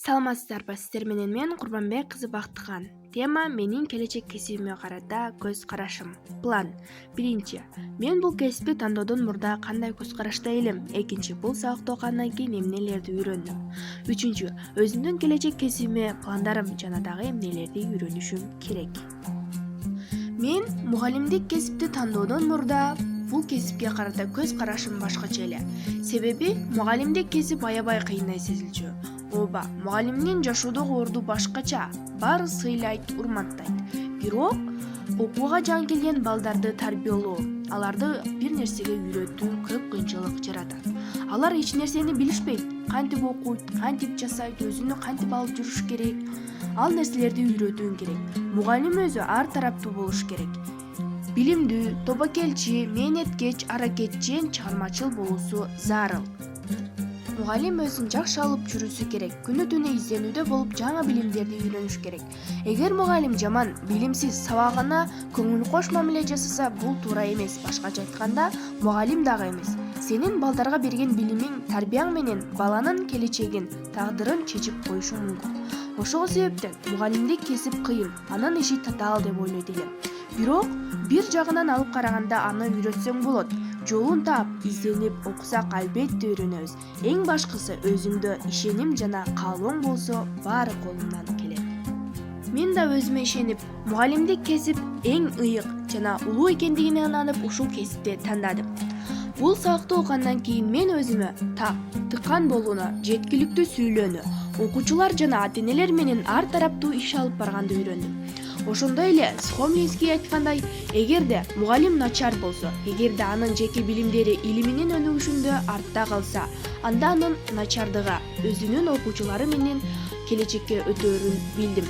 Саламатсыздарбы, сиздер менен мен Курбанбек кызы Бактыган. Тема менин келечек кесибиме карата көз карашым. План. Биринчи, мен бул кесипти тандоодон мурда кандай көз карашта элем? Экинчи, бул сабакты окугандан кийин эмнелерди үйрөндүм? Үчүнчү, өзүмдүн келечек кесибиме пландарым жана дагы эмнелерди үйрөнүшүм керек? Мен мугалимдик кесипти тандоодон мурда бул кесипке карата көз карашым башкача эле. Себеби мугалимдик кесип аябай кыйындай сезилчү. Ооба, мугалимдин жашоодогу орду башкача. Баары сыйлайт, урматтайт. Бирок окууга жан келген балдарды тарбиялоо, аларды бир нерсеге үйрөтүү көп кыйынчылык жаратат. Алар эч нерсени билишпейт. Кантип окуйт, кантип жашайт, өзүнү кантип алып жүрүш керек. Ал нерселерди үйрөтүүң керек. Мугалим өзү ар тараптуу болуш керек. Билимдүү, тобокелчи, мээнеткеч, аракетчен, чыгармачыл болуусу зарыл. Мугалим өзүн жакшы алып жүрүүсү керек. Күнү түнү изденүүдө болуп, жаңы билимдерди үйрөнүш керек. Эгер мугалим жаман, билимсиз, сабагына көңүл кош мамиле жасаса, бул туура эмес. Башкача айтканда, мугалим дагы эмес. Сенин балдарга берген билимиң, тарбияң менен баланын келечегин, тагдырын чечип коюшу мүмкүн. Ошол себептен мугалимдик кесип кыйын, анын иши татаал деп ойлойт элем. Бирок бир жагынан алып караганда аны үйрөтсөң болот. Жолун таап, изденип окусак албетте үйрөнөбүз. Эң башкысы өзүңдө ишеним жана каалооң болсо, баары колуңдан келет. Мен да өзүмө ишенип, мугалимдик кесип эң ыйык жана улуу экендигине ынанып, ушул кесипти тандадым. Бул сабакты окугандан кийин мен өзүмө тыккан болууну, жеткиликтүү сүйлөөнү, окуучулар жана ата-энелер менен ар тараптуу иш алып барганды үйрөндүм. Ошондой эле Схомлинский айткандай, эгерде мугалим начар болсо, эгерде анын жеке билимдери илиминин өнүгүшүндө артта калса, анда анын начардыгы өзүнүн окуучулары менен келечекке өтөөрүн билдим.